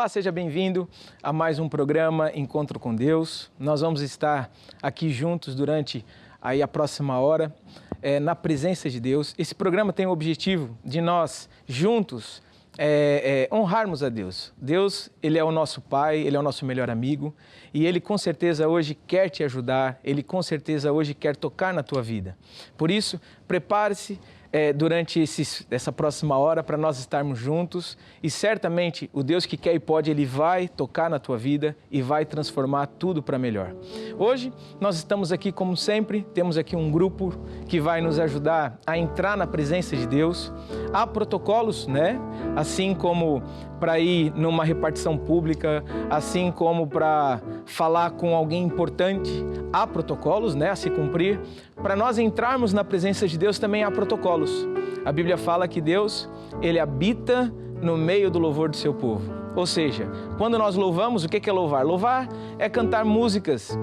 Olá, seja bem-vindo a mais um programa Encontro com Deus. Nós vamos estar aqui juntos durante a próxima hora, na presença de Deus. Esse programa tem o objetivo de nós juntos honrarmos a Deus. Deus, Ele é o nosso Pai, Ele é o nosso melhor amigo e Ele com certeza hoje quer te ajudar, Ele com certeza hoje quer tocar na tua vida. Por isso, prepare-se durante essa próxima hora para nós estarmos juntos e certamente o Deus que quer e pode, Ele vai tocar na tua vida e vai transformar tudo para melhor. Hoje nós estamos aqui como sempre, temos aqui um grupo que vai nos ajudar a entrar na presença de Deus. Há protocolos, né? Assim como para ir numa repartição pública, assim como para falar com alguém importante, há protocolos, né, a se cumprir. Para nós entrarmos na presença de Deus também há protocolos. A Bíblia fala que Deus, Ele habita no meio do louvor do seu povo. Ou seja, quando nós louvamos, o que é louvar? Louvar é cantar músicas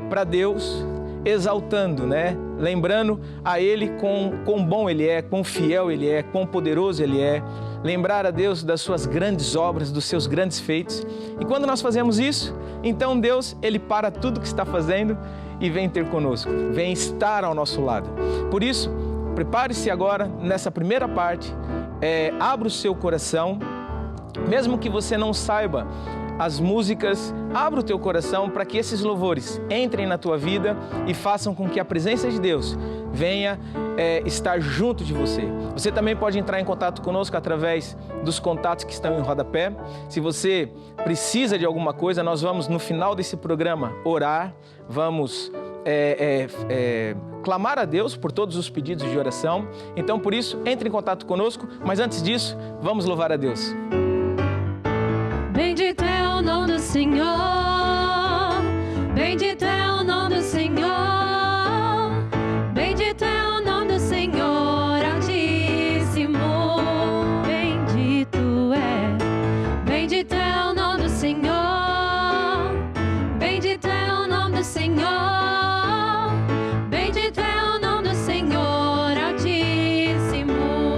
para Deus, exaltando, né? Lembrando a Ele quão bom Ele é, quão fiel Ele é, quão poderoso Ele é. Lembrar a Deus das suas grandes obras, dos seus grandes feitos. E quando nós fazemos isso, então Deus, Ele para tudo que está fazendo e vem ter conosco, vem estar ao nosso lado. Por isso, prepare-se agora nessa primeira parte, abra o seu coração, mesmo que você não saiba as músicas, abra o teu coração para que esses louvores entrem na tua vida e façam com que a presença de Deus venha estar junto de você. Você também pode entrar em contato conosco através dos contatos que estão em rodapé. Se você precisa de alguma coisa, nós vamos no final desse programa orar, vamos clamar a Deus por todos os pedidos de oração. Então, por isso, entre em contato conosco, mas antes disso, vamos louvar a Deus. Bendito é o nome do Senhor, bendito é o nome do Senhor, bendito é o nome do Senhor Altíssimo. Bendito é o nome do Senhor, bendito é o nome do Senhor, bendito é o nome do Senhor Altíssimo.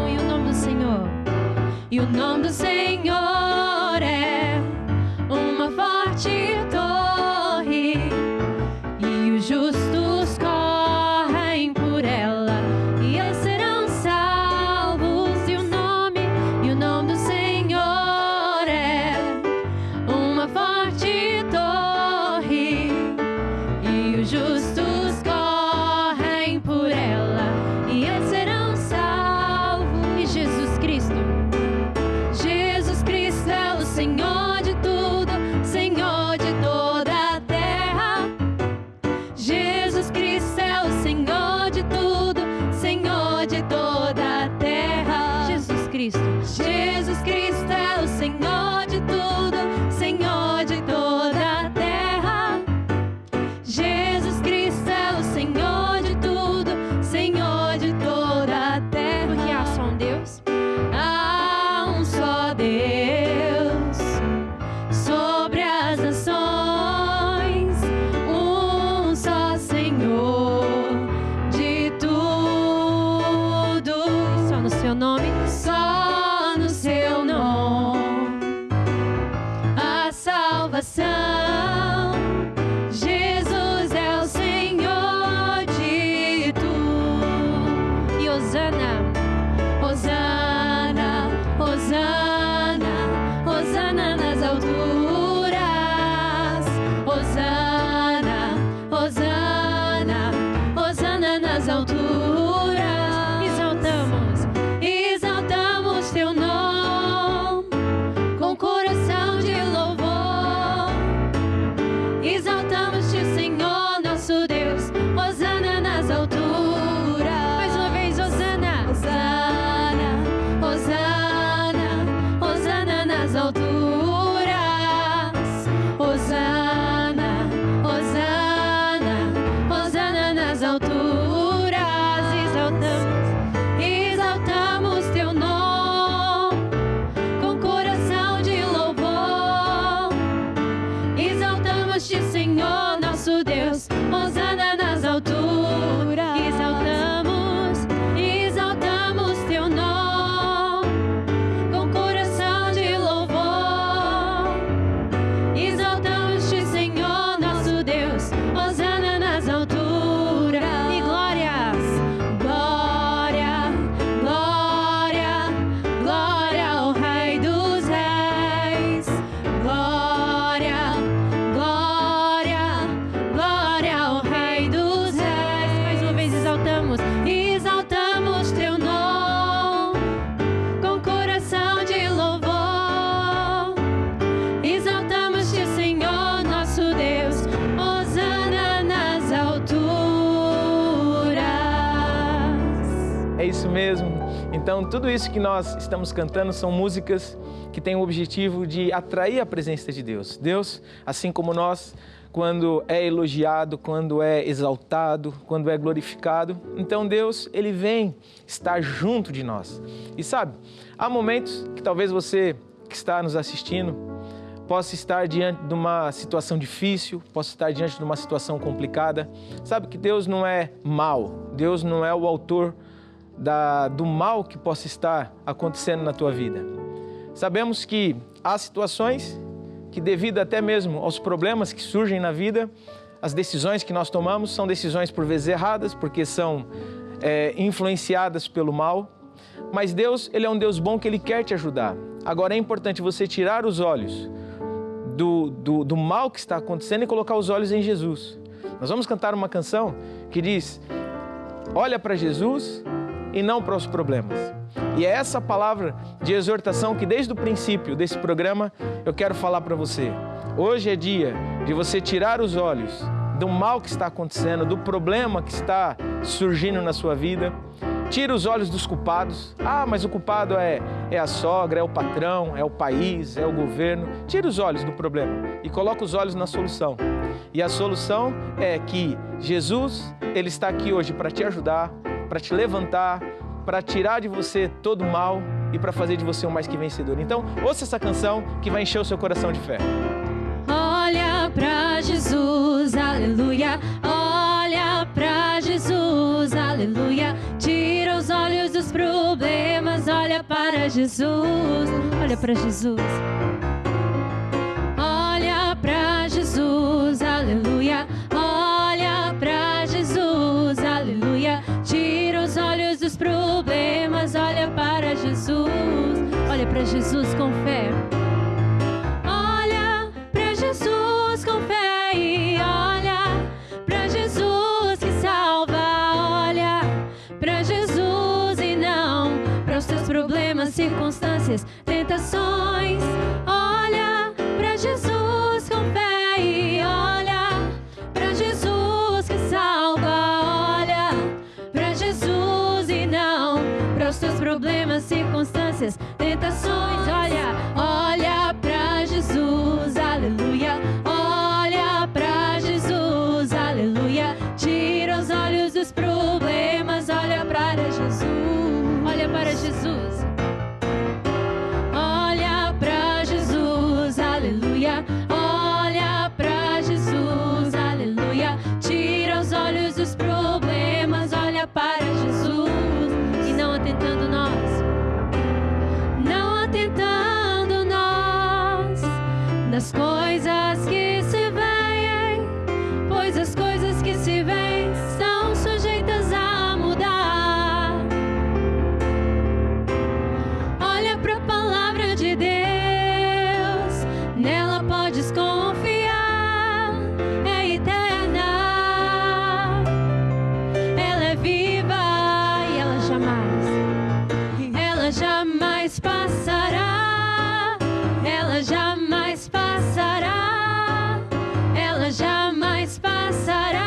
E o nome do Senhor, e o nome do Senhor é uma forte torre, e os justos correm por ela e eles serão salvos. E o nome do Senhor é uma forte torre, e os justos correm por ela e eles serão salvos. E Jesus Cristo é o Senhor de tudo, Senhor de toda a terra. Jesus Cristo é o Senhor de tudo, Senhor de toda a terra. Jesus Cristo é o Senhor de tudo, Senhor de toda a terra. Jesus Cristo é o Senhor de tudo, Senhor de toda a terra. Porque há só um Deus, há um só Deus sobre as nações, um só Senhor de tudo. Só no seu nome, só no seu nome, a salvação. Jesus é o Senhor de tudo. E Hosana, Hosana, Hosana, Hosana nas alturas. Hosana, Hosana, Hosana nas alturas. Exaltamos teu nome com coração de louvor. Exaltamos-te, Senhor, nosso Deus. Hosana nas alturas. Mais uma vez, Hosana, Hosana, Hosana, Hosana nas alturas. Hosana, Hosana, Hosana nas alturas. É isso mesmo. Então, tudo isso que nós estamos cantando são músicas que têm o objetivo de atrair a presença de Deus. Deus, assim como nós, quando é elogiado, quando é exaltado, quando é glorificado, então Deus, Ele vem estar junto de nós. E sabe, há momentos que talvez você que está nos assistindo possa estar diante de uma situação difícil, possa estar diante de uma situação complicada. Sabe que Deus não é mau, Deus não é o autor do mal que possa estar acontecendo na tua vida. Sabemos que há situações que, devido até mesmo aos problemas que surgem na vida, as decisões que nós tomamos são decisões por vezes erradas, porque são influenciadas pelo mal. Mas Deus, Ele é um Deus bom que Ele quer te ajudar. Agora é importante você tirar os olhos do mal que está acontecendo e colocar os olhos em Jesus. Nós vamos cantar uma canção que diz: olha para Jesus e não para os problemas. E é essa palavra de exortação que desde o princípio desse programa eu quero falar para você. Hoje é dia de você tirar os olhos do mal que está acontecendo, do problema que está surgindo na sua vida. Tira os olhos dos culpados. Ah, mas o culpado é a sogra, é o patrão, é o país, é o governo. Tira os olhos do problema e coloca os olhos na solução. E a solução é que Jesus, Ele está aqui hoje para te ajudar, para te levantar, para tirar de você todo o mal e para fazer de você um mais que vencedor. Então, ouça essa canção que vai encher o seu coração de fé. Olha pra Jesus, aleluia. Olha pra Jesus, aleluia. Tira os olhos dos problemas, olha para Jesus. Olha pra Jesus. Olha pra Jesus, aleluia. Olha pra Jesus, aleluia. Tira os olhos dos problemas, olha para Jesus. Olha pra Jesus com fé. Jesus com fé e olha pra Jesus que salva, olha pra Jesus e não para os teus problemas, circunstâncias, tentações. Olha pra Jesus com fé e olha pra Jesus que salva, olha pra Jesus e não para os teus problemas, circunstâncias, tentações. Olha pra Jesus, aleluia. Olha pra Jesus, aleluia. Tira os olhos dos problemas, olha para Jesus. Olha para Jesus. Olha pra Jesus, aleluia. Olha pra Jesus, aleluia. Tira os olhos dos problemas, olha para Jesus. E não atentando nós. Não atentando nós nas coisas que se veem, pois as coisas que se veem são sujeitas a mudar. Olha para a palavra de Deus, nela podes confiar, é eterna, ela é viva e ela jamais passará, ela jamais passará, ela jamais passará.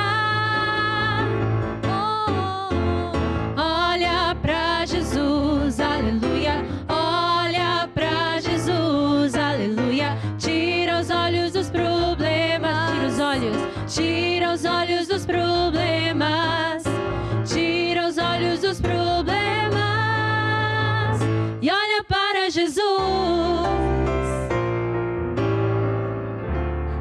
Olha pra Jesus, aleluia. Olha pra Jesus, aleluia. Tira os olhos dos problemas, tira os olhos dos problemas, tira os olhos dos problemas e olha para Jesus.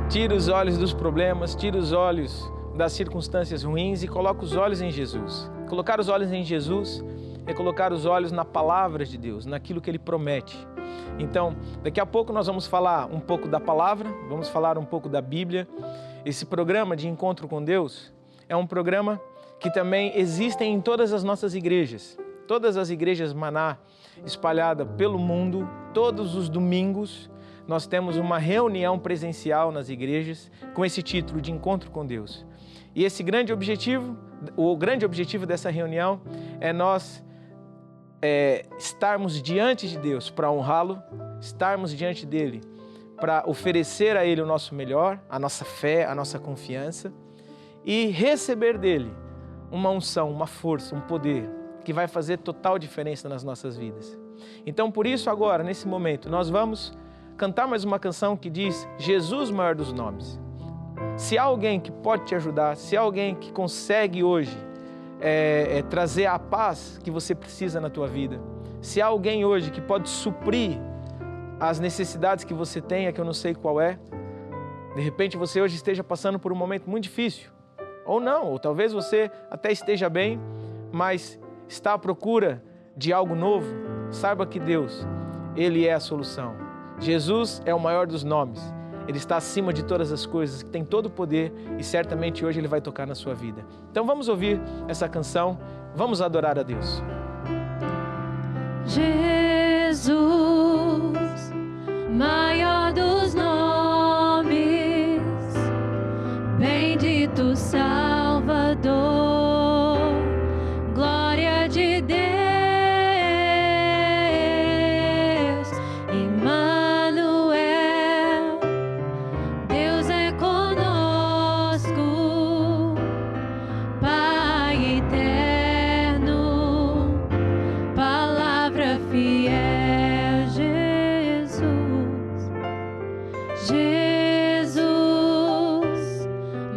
Tira os olhos dos problemas, tira os olhos das circunstâncias ruins e coloca os olhos em Jesus. Colocar os olhos em Jesus é colocar os olhos na palavra de Deus, naquilo que Ele promete. Então, daqui a pouco nós vamos falar um pouco da palavra, vamos falar um pouco da Bíblia. Esse programa de encontro com Deus é um programa que também existe em todas as nossas igrejas. Todas as igrejas Maná espalhadas pelo mundo, todos os domingos, nós temos uma reunião presencial nas igrejas com esse título de Encontro com Deus. E esse grande objetivo, o grande objetivo dessa reunião é nós estarmos diante de Deus para honrá-lo, estarmos diante dele para oferecer a ele o nosso melhor, a nossa fé, a nossa confiança e receber dele uma unção, uma força, um poder que vai fazer total diferença nas nossas vidas. Então, por isso agora, nesse momento, nós vamos cantar mais uma canção que diz Jesus, maior dos nomes. Se há alguém que pode te ajudar, se há alguém que consegue hoje trazer a paz que você precisa na tua vida, se há alguém hoje que pode suprir as necessidades que você tem, que eu não sei qual é, de repente você hoje esteja passando por um momento muito difícil, ou não, ou talvez você até esteja bem, mas está à procura de algo novo, saiba que Deus, Ele é a solução. Jesus é o maior dos nomes, Ele está acima de todas as coisas, tem todo o poder e certamente hoje Ele vai tocar na sua vida. Então vamos ouvir essa canção, vamos adorar a Deus. Jesus, maior dos nomes, bendito Salvador, glória de Deus, Emmanuel, Deus é conosco, Pai eterno, palavra fiel, Jesus, Jesus,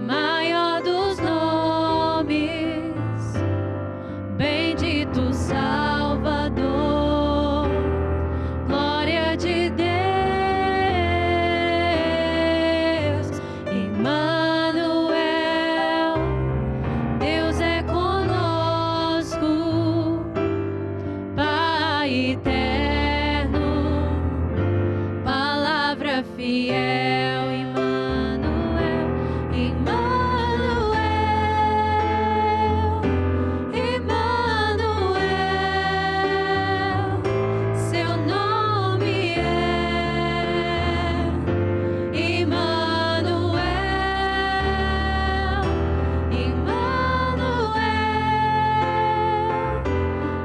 maior dos nomes, bendito Salvador, glória de Deus, Emmanuel, Deus é conosco, Pai eterno, palavra fiel, Emmanuel, Emmanuel, Emmanuel, seu nome é Emmanuel, Emmanuel,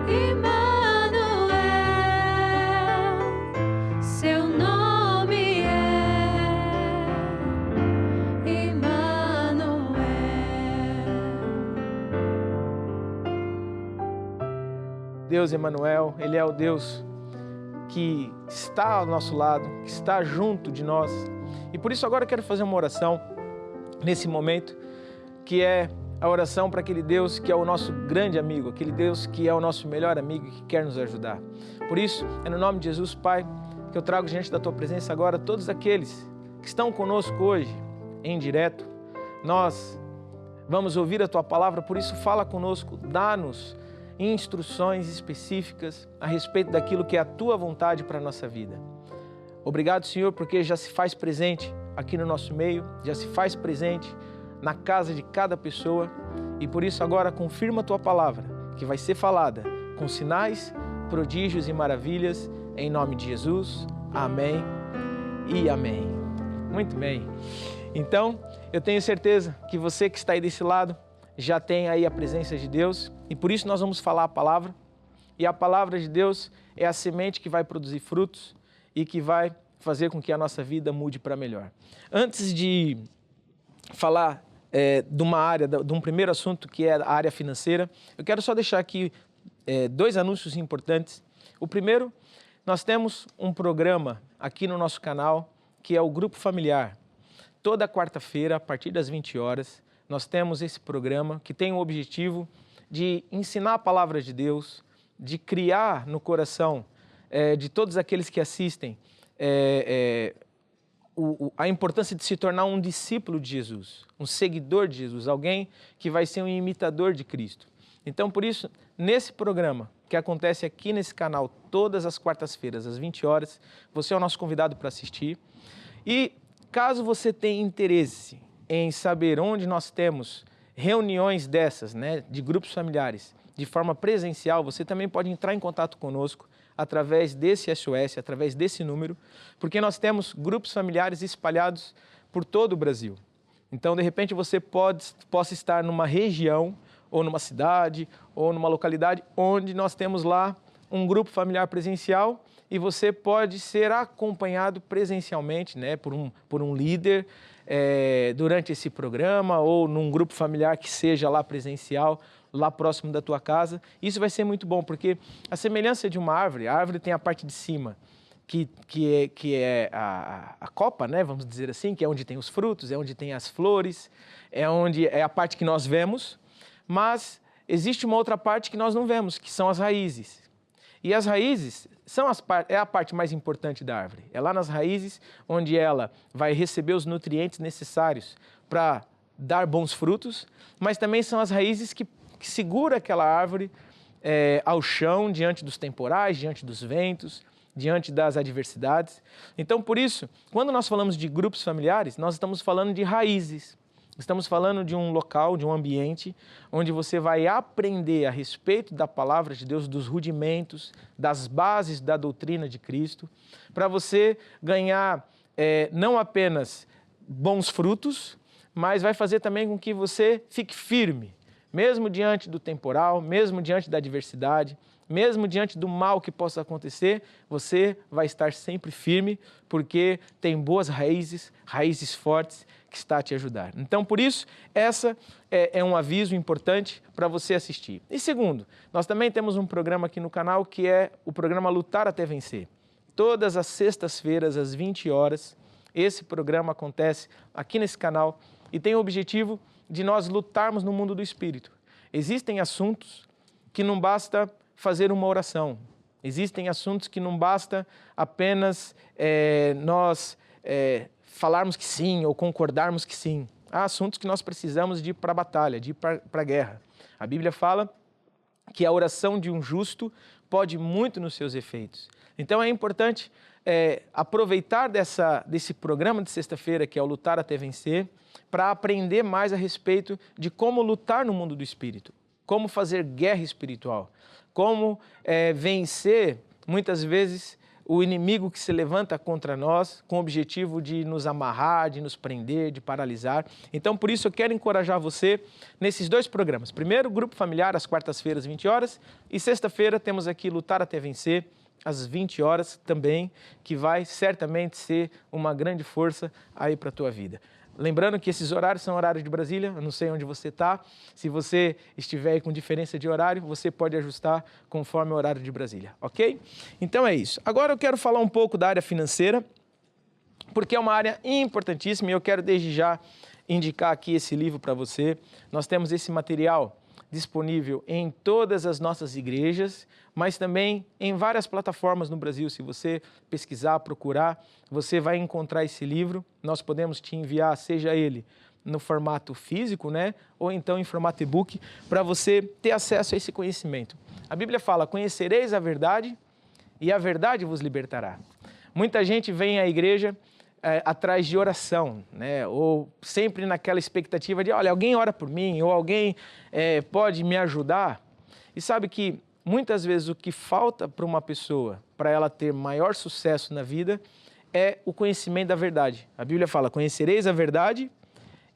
Emmanuel, seu nome é Emmanuel. Deus Emmanuel, Ele é o Deus que está ao nosso lado, que está junto de nós. E por isso agora eu quero fazer uma oração nesse momento, que é a oração para aquele Deus que é o nosso grande amigo, aquele Deus que é o nosso melhor amigo e que quer nos ajudar. Por isso, é no nome de Jesus, Pai, que eu trago diante da Tua presença agora todos aqueles que estão conosco hoje, em direto. Nós vamos ouvir a Tua palavra, por isso fala conosco, dá-nos instruções específicas a respeito daquilo que é a Tua vontade para a nossa vida. Obrigado, Senhor, porque já se faz presente aqui no nosso meio, já se faz presente na casa de cada pessoa e por isso agora confirma a Tua palavra, que vai ser falada com sinais, prodígios e maravilhas, em nome de Jesus. Amém e amém. Muito bem. Então, eu tenho certeza que você que está aí desse lado já tem aí a presença de Deus e por isso nós vamos falar a palavra. E a palavra de Deus é a semente que vai produzir frutos e que vai fazer com que a nossa vida mude para melhor. Antes de falar de uma área, de um primeiro assunto que é a área financeira, eu quero só deixar aqui dois anúncios importantes. O primeiro, nós temos um programa aqui no nosso canal que é o Grupo Familiar. Toda quarta-feira, a partir das 20 horas, nós temos esse programa que tem o objetivo de ensinar a palavra de Deus, de criar no coração de todos aqueles que assistem a importância de se tornar um discípulo de Jesus, um seguidor de Jesus, alguém que vai ser um imitador de Cristo. Então, por isso, nesse programa que acontece aqui nesse canal todas as quartas-feiras, às 20 horas, você é o nosso convidado para assistir. E caso você tenha interesse em saber onde nós temos reuniões dessas, de grupos familiares, de forma presencial, você também pode entrar em contato conosco através desse SOS, através desse número, porque nós temos grupos familiares espalhados por todo o Brasil. Então, de repente, você possa estar numa região, ou numa cidade, ou numa localidade, onde nós temos lá um grupo familiar presencial e você pode ser acompanhado presencialmente por um líder durante esse programa ou num grupo familiar que seja lá presencial, lá próximo da tua casa. Isso vai ser muito bom, porque a semelhança de uma árvore, a árvore tem a parte de cima, que é a copa, né? Vamos dizer assim, que é onde tem os frutos, é onde tem as flores, é a parte que nós vemos, mas existe uma outra parte que nós não vemos, que são as raízes. E as raízes é a parte mais importante da árvore. É lá nas raízes onde ela vai receber os nutrientes necessários para dar bons frutos, mas também são as raízes que segura aquela árvore ao chão, diante dos temporais, diante dos ventos, diante das adversidades. Então, por isso, quando nós falamos de grupos familiares, nós estamos falando de raízes. Estamos falando de um local, de um ambiente, onde você vai aprender a respeito da palavra de Deus, dos rudimentos, das bases da doutrina de Cristo, para você ganhar não apenas bons frutos, mas vai fazer também com que você fique firme, mesmo diante do temporal, mesmo diante da adversidade, mesmo diante do mal que possa acontecer, você vai estar sempre firme, porque tem boas raízes, raízes fortes, que está a te ajudar. Então, por isso, essa é um aviso importante para você assistir. E segundo, nós também temos um programa aqui no canal que é o programa Lutar até Vencer. Todas as sextas-feiras, às 20 horas, esse programa acontece aqui nesse canal e tem o objetivo de nós lutarmos no mundo do espírito. Existem assuntos que não basta fazer uma oração. Existem assuntos que não basta apenas nós falarmos que sim ou concordarmos que sim. Há assuntos que nós precisamos de ir para a batalha, de ir para a guerra. A Bíblia fala que a oração de um justo pode muito nos seus efeitos. Então é importante aproveitar desse programa de sexta-feira, que é o Lutar até Vencer, para aprender mais a respeito de como lutar no mundo do espírito, como fazer guerra espiritual, como vencer, muitas vezes, o inimigo que se levanta contra nós com o objetivo de nos amarrar, de nos prender, de paralisar. Então, por isso, eu quero encorajar você nesses dois programas. Primeiro, Grupo Familiar, às quartas-feiras, 20 horas. E sexta-feira, temos aqui Lutar até Vencer, às 20 horas também, que vai certamente ser uma grande força aí para a tua vida. Lembrando que esses horários são horários de Brasília, eu não sei onde você está. Se você estiver aí com diferença de horário, você pode ajustar conforme o horário de Brasília, ok? Então é isso. Agora eu quero falar um pouco da área financeira, porque é uma área importantíssima e eu quero desde já indicar aqui esse livro para você. Nós temos esse material disponível em todas as nossas igrejas, mas também em várias plataformas no Brasil. Se você pesquisar, procurar, você vai encontrar esse livro. Nós podemos te enviar, seja ele no formato físico, né, ou então em formato e-book, para você ter acesso a esse conhecimento. A Bíblia fala: conhecereis a verdade e a verdade vos libertará. Muita gente vem à igreja atrás de oração, né? Ou sempre naquela expectativa de, olha, alguém ora por mim, ou alguém pode me ajudar. E sabe que muitas vezes o que falta para uma pessoa, para ela ter maior sucesso na vida, é o conhecimento da verdade. A Bíblia fala: conhecereis a verdade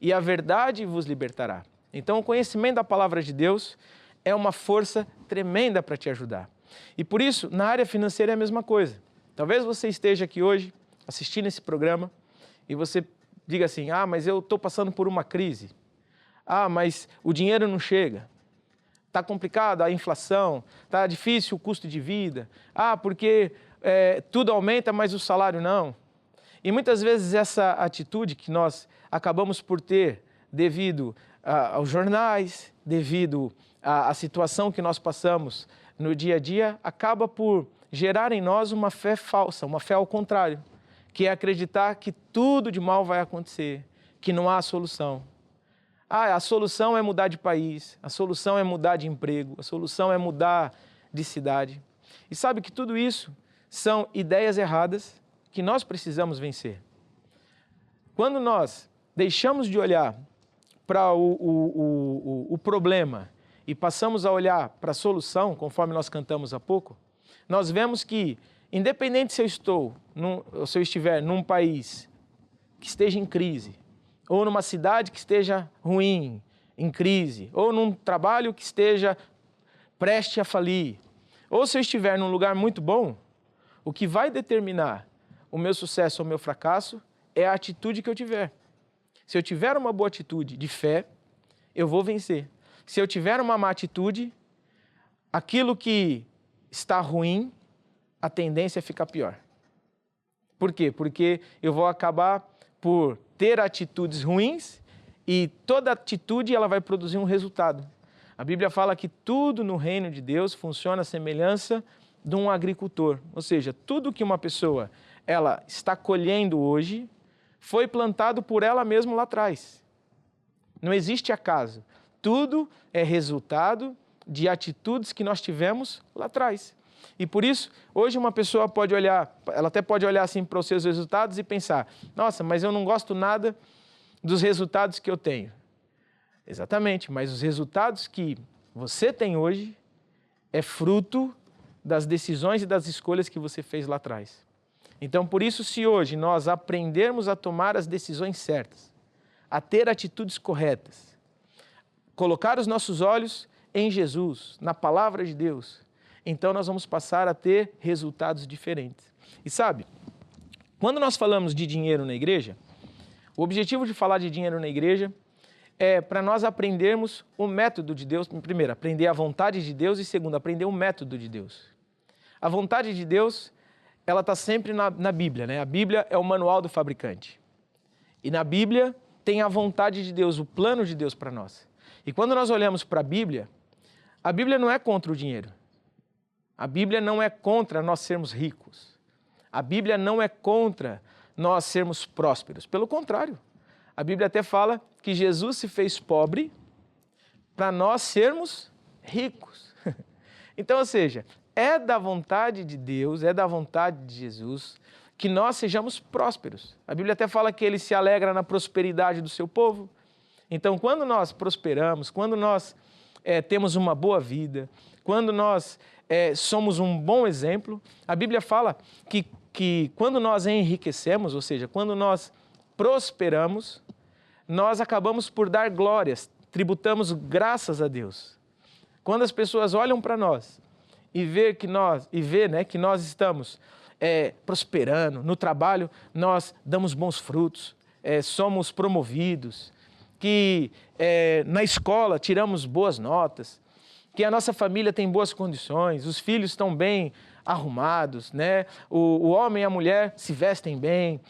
e a verdade vos libertará. Então, o conhecimento da palavra de Deus é uma força tremenda para te ajudar. E por isso, na área financeira é a mesma coisa. Talvez você esteja aqui hoje assistindo esse programa e você diga assim: mas eu estou passando por uma crise. Mas o dinheiro não chega. Está complicado a inflação, está difícil o custo de vida. Porque tudo aumenta, mas o salário não. E muitas vezes essa atitude que nós acabamos por ter devido aos jornais, devido à situação que nós passamos no dia a dia, acaba por gerar em nós uma fé falsa, uma fé ao contrário, que é acreditar que tudo de mal vai acontecer, que não há solução. A solução é mudar de país, a solução é mudar de emprego, a solução é mudar de cidade. E sabe que tudo isso são ideias erradas que nós precisamos vencer. Quando nós deixamos de olhar para o problema e passamos a olhar para a solução, conforme nós cantamos há pouco, nós vemos que, independente se eu estiver num país que esteja em crise, ou numa cidade que esteja ruim, em crise, ou num trabalho que esteja preste a falir, ou se eu estiver num lugar muito bom, o que vai determinar o meu sucesso ou o meu fracasso é a atitude que eu tiver. Se eu tiver uma boa atitude de fé, eu vou vencer. Se eu tiver uma má atitude, aquilo que está ruim, a tendência é ficar pior. Por quê? Porque eu vou acabar por ter atitudes ruins e toda atitude ela vai produzir um resultado. A Bíblia fala que tudo no reino de Deus funciona à semelhança de um agricultor. Ou seja, tudo que uma pessoa ela está colhendo hoje foi plantado por ela mesma lá atrás. Não existe acaso. Tudo é resultado de atitudes que nós tivemos lá atrás. E por isso, hoje uma pessoa pode olhar, ela até pode olhar assim para os seus resultados e pensar, nossa, mas eu não gosto nada dos resultados que eu tenho. Exatamente, mas os resultados que você tem hoje é fruto das decisões e das escolhas que você fez lá atrás. Então, por isso, se hoje nós aprendermos a tomar as decisões certas, a ter atitudes corretas, colocar os nossos olhos em Jesus, na palavra de Deus, então nós vamos passar a ter resultados diferentes. E sabe, quando nós falamos de dinheiro na igreja, o objetivo de falar de dinheiro na igreja é para nós aprendermos o método de Deus. Primeiro, aprender a vontade de Deus e segundo, aprender o método de Deus. A vontade de Deus, ela está sempre na Bíblia, né? A Bíblia é o manual do fabricante. E na Bíblia tem a vontade de Deus, o plano de Deus para nós. E quando nós olhamos para a Bíblia não é contra o dinheiro. A Bíblia não é contra nós sermos ricos. A Bíblia não é contra nós sermos prósperos. Pelo contrário, a Bíblia até fala que Jesus se fez pobre para nós sermos ricos. Então, ou seja, é da vontade de Deus, é da vontade de Jesus que nós sejamos prósperos. A Bíblia até fala que Ele se alegra na prosperidade do seu povo. Então, quando nós prosperamos, quando nós temos uma boa vida, quando nós somos um bom exemplo, a Bíblia fala que quando nós enriquecemos, ou seja, quando nós prosperamos, nós acabamos por dar glórias, tributamos graças a Deus. Quando as pessoas olham para nós e vê que nós estamos prosperando, no trabalho nós damos bons frutos, somos promovidos, que na escola tiramos boas notas, que a nossa família tem boas condições, os filhos estão bem arrumados, né? O homem e a mulher se vestem bem,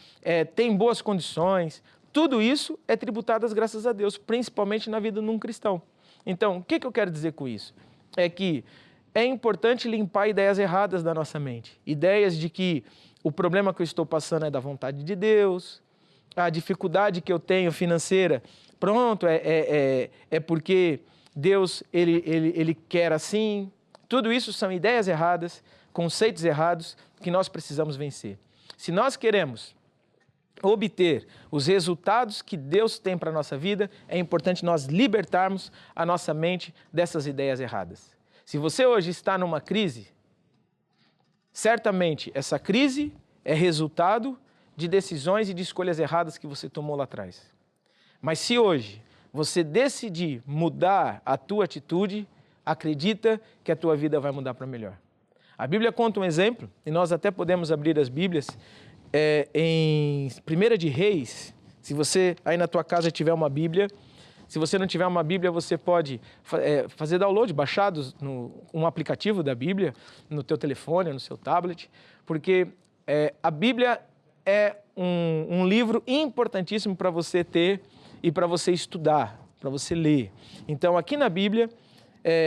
têm boas condições. Tudo isso é tributado às graças a Deus, principalmente na vida de um cristão. Então, o que eu quero dizer com isso? É que é importante limpar ideias erradas da nossa mente. Ideias de que o problema que eu estou passando é da vontade de Deus, a dificuldade que eu tenho financeira, pronto, é porque Deus ele quer assim. Tudo isso são ideias erradas, conceitos errados que nós precisamos vencer. Se nós queremos obter os resultados que Deus tem para a nossa vida, é importante nós libertarmos a nossa mente dessas ideias erradas. Se você hoje está numa crise, certamente essa crise é resultado de decisões e de escolhas erradas que você tomou lá atrás. Mas se hoje você decidir mudar a tua atitude, acredita que a tua vida vai mudar para melhor. A Bíblia conta um exemplo, e nós até podemos abrir as Bíblias, em 1 de Reis. Se você aí na tua casa tiver uma Bíblia, se você não tiver uma Bíblia, você pode fazer download, baixar um aplicativo da Bíblia no teu telefone, no seu tablet, porque a Bíblia é um livro importantíssimo para você ter e para você estudar, para você ler. Então, aqui na Bíblia,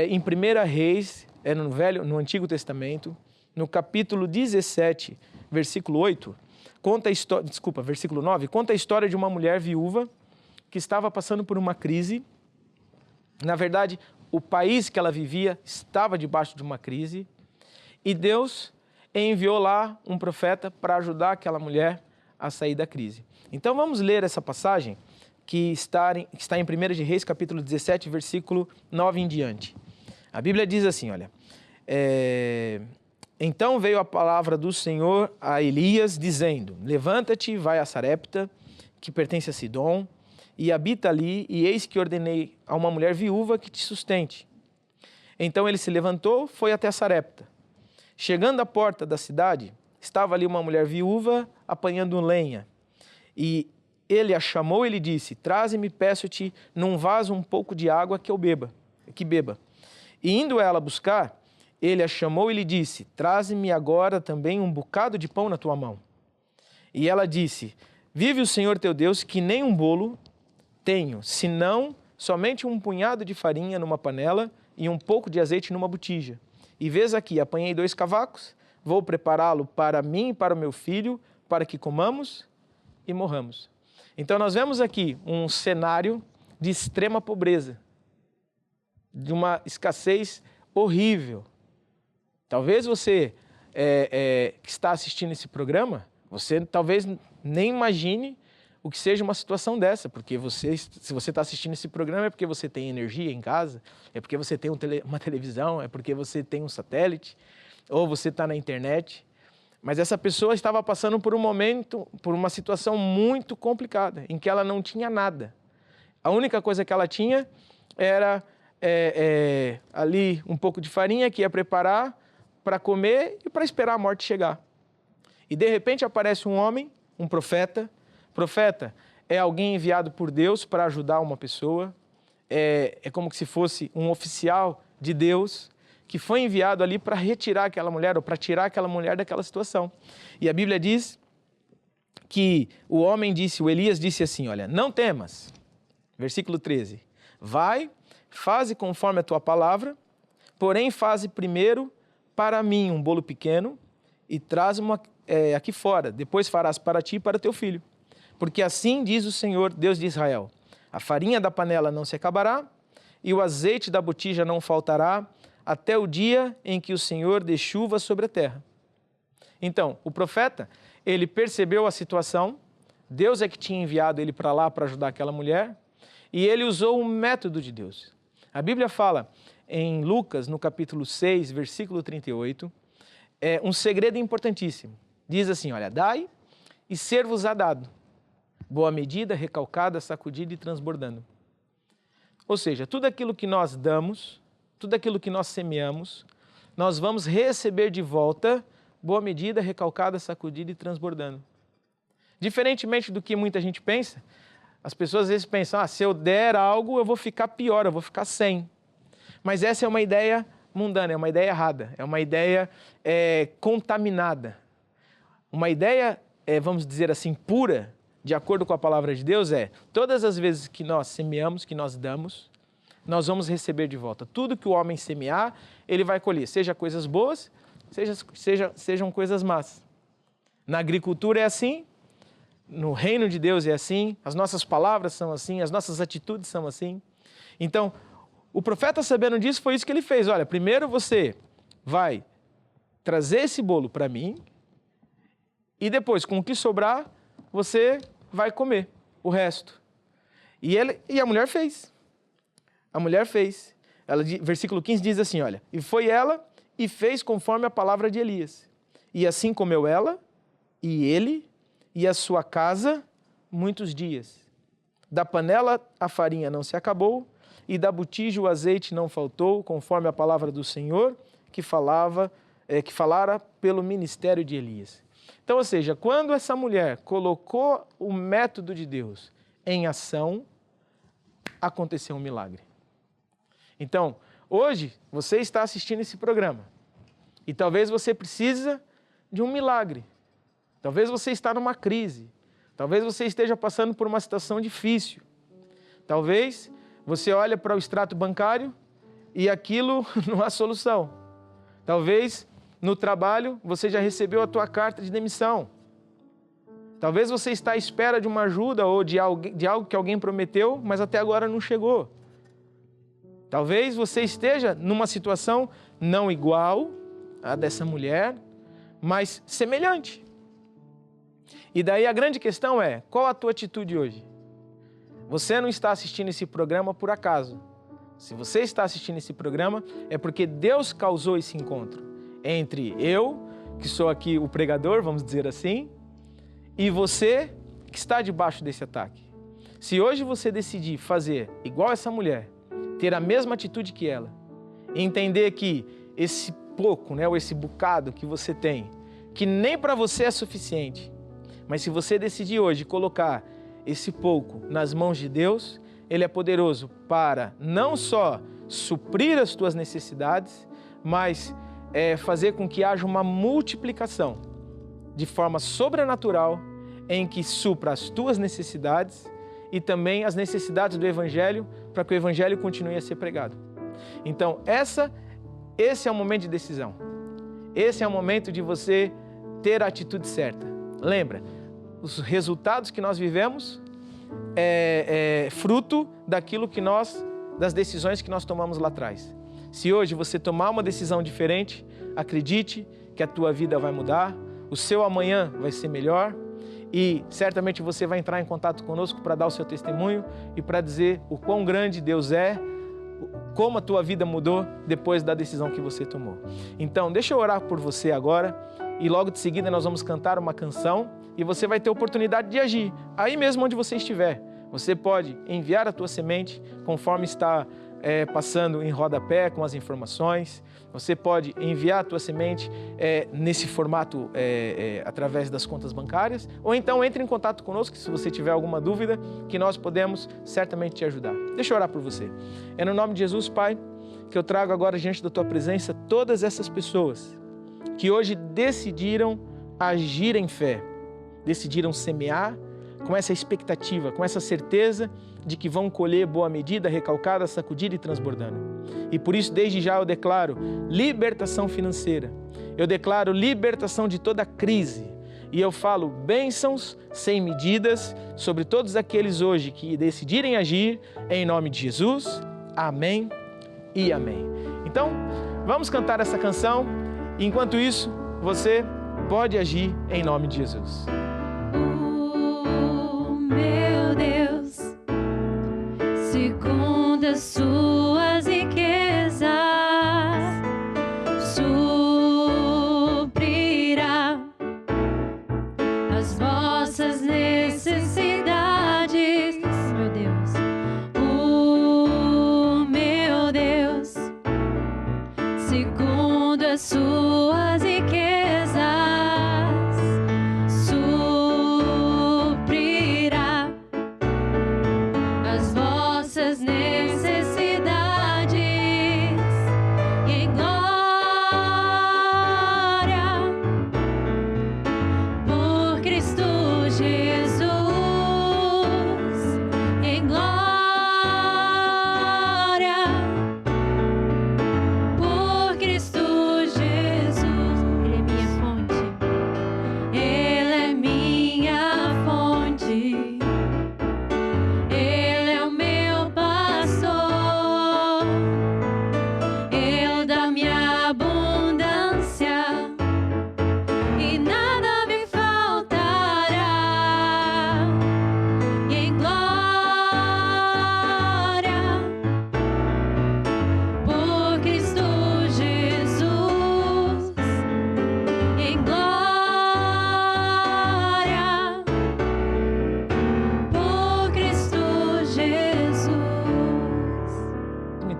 em 1 Reis, no Antigo Testamento, no capítulo 17, versículo 8, versículo 9, conta a história de uma mulher viúva que estava passando por uma crise. Na verdade, o país que ela vivia estava debaixo de uma crise e Deus enviou lá um profeta para ajudar aquela mulher a sair da crise. Então vamos ler essa passagem que está em 1 de Reis, capítulo 17, versículo 9 em diante. A Bíblia diz assim, olha, então veio a palavra do Senhor a Elias, dizendo, levanta-te, vai a Sarepta, que pertence a Sidom, e habita ali, e eis que ordenei a uma mulher viúva que te sustente. Então ele se levantou, foi até Sarepta. Chegando à porta da cidade, estava ali uma mulher viúva apanhando lenha. E ele a chamou e lhe disse, traze-me, peço-te, num vaso um pouco de água que beba. E indo ela buscar, ele a chamou e lhe disse, traze-me agora também um bocado de pão na tua mão. E ela disse, vive o Senhor teu Deus, que nem um bolo tenho, senão somente um punhado de farinha numa panela e um pouco de azeite numa botija. E vês aqui, apanhei 2 cavacos, vou prepará-lo para mim e para o meu filho, para que comamos e morramos. Então nós vemos aqui um cenário de extrema pobreza, de uma escassez horrível. Talvez você que está assistindo esse programa, você talvez nem imagine o que seja uma situação dessa, porque se você está assistindo esse programa é porque você tem energia em casa, é porque você tem uma televisão, é porque você tem um satélite, ou você está na internet. Mas essa pessoa estava passando por uma situação muito complicada, em que ela não tinha nada. A única coisa que ela tinha era ali um pouco de farinha que ia preparar para comer e para esperar a morte chegar. E de repente aparece um homem, um profeta. Profeta é alguém enviado por Deus para ajudar uma pessoa, é como se fosse um oficial de Deus que foi enviado ali para retirar aquela mulher, ou para tirar aquela mulher daquela situação. E a Bíblia diz que o Elias disse assim, olha, não temas, versículo 13, vai, faze conforme a tua palavra, porém faze primeiro para mim um bolo pequeno e traz-mo aqui fora, depois farás para ti e para teu filho. Porque assim diz o Senhor, Deus de Israel, a farinha da panela não se acabará e o azeite da botija não faltará até o dia em que o Senhor dê chuva sobre a terra. Então, o profeta, ele percebeu a situação, Deus é que tinha enviado ele para lá para ajudar aquela mulher e ele usou um método de Deus. A Bíblia fala em Lucas, no capítulo 6, versículo 38, um segredo importantíssimo. Diz assim, olha, dai e ser-vos-á dado. Boa medida, recalcada, sacudida e transbordando. Ou seja, tudo aquilo que nós damos, tudo aquilo que nós semeamos, nós vamos receber de volta, boa medida, recalcada, sacudida e transbordando. Diferentemente do que muita gente pensa, as pessoas às vezes pensam, se eu der algo, eu vou ficar pior, eu vou ficar sem. Mas essa é uma ideia mundana, é uma ideia errada, é uma ideia contaminada. Uma ideia, vamos dizer assim, pura, de acordo com a palavra de Deus, todas as vezes que nós semeamos, que nós damos, nós vamos receber de volta. Tudo que o homem semear, ele vai colher, seja coisas boas, sejam coisas más. Na agricultura é assim, no reino de Deus é assim, as nossas palavras são assim, as nossas atitudes são assim. Então, o profeta, sabendo disso, foi isso que ele fez. Olha, primeiro você vai trazer esse bolo para mim e depois, com o que sobrar, você vai comer o resto. E a mulher fez. A mulher fez. Versículo 15 diz assim, olha, e foi ela e fez conforme a palavra de Elias. E assim comeu ela e ele e a sua casa muitos dias. Da panela a farinha não se acabou e da botija o azeite não faltou, conforme a palavra do Senhor que falara pelo ministério de Elias. Então, ou seja, quando essa mulher colocou o método de Deus em ação, aconteceu um milagre. Então, hoje você está assistindo esse programa e talvez você precisa de um milagre. Talvez você está numa crise. Talvez você esteja passando por uma situação difícil. Talvez você olhe para o extrato bancário e aquilo não há solução. Talvez no trabalho você já recebeu a tua carta de demissão. Talvez você está à espera de uma ajuda ou de algo que alguém prometeu, mas até agora não chegou. Talvez você esteja numa situação não igual à dessa mulher, mas semelhante. E daí a grande questão é, qual a tua atitude hoje? Você não está assistindo esse programa por acaso. Se você está assistindo esse programa, é porque Deus causou esse encontro entre eu, que sou aqui o pregador, vamos dizer assim, e você que está debaixo desse ataque. Se hoje você decidir fazer igual essa mulher, ter a mesma atitude que ela, e entender que esse pouco, ou esse bocado que você tem, que nem para você é suficiente, mas se você decidir hoje colocar esse pouco nas mãos de Deus, Ele é poderoso para não só suprir as tuas necessidades, mas fazer com que haja uma multiplicação de forma sobrenatural em que supra as tuas necessidades e também as necessidades do Evangelho, para que o Evangelho continue a ser pregado. Então, esse é o momento de decisão. Esse é o momento de você ter a atitude certa. Lembra, os resultados que nós vivemos é fruto das decisões que nós tomamos lá atrás. Se hoje você tomar uma decisão diferente, acredite que a tua vida vai mudar, o seu amanhã vai ser melhor e certamente você vai entrar em contato conosco para dar o seu testemunho e para dizer o quão grande Deus é, como a tua vida mudou depois da decisão que você tomou. Então, deixa eu orar por você agora e logo de seguida nós vamos cantar uma canção e você vai ter oportunidade de agir, aí mesmo onde você estiver. Você pode enviar a tua semente conforme está passando em rodapé com as informações. Você pode enviar a tua semente nesse formato através das contas bancárias, ou então entre em contato conosco se você tiver alguma dúvida, que nós podemos certamente te ajudar. Deixa eu orar por você. É no nome de Jesus, Pai, que eu trago agora diante da tua presença todas essas pessoas que hoje decidiram agir em fé, decidiram semear com essa expectativa, com essa certeza de que vão colher boa medida, recalcada, sacudida e transbordando. E por isso, desde já, eu declaro libertação financeira. Eu declaro libertação de toda crise. E eu falo bênçãos sem medidas sobre todos aqueles hoje que decidirem agir em nome de Jesus. Amém e amém. Então, vamos cantar essa canção. Enquanto isso, você pode agir em nome de Jesus. Meu Deus, segundo as suas riquezas, suprirá as vossas necessidades. Meu Deus, meu Deus, segundo as suas riquezas,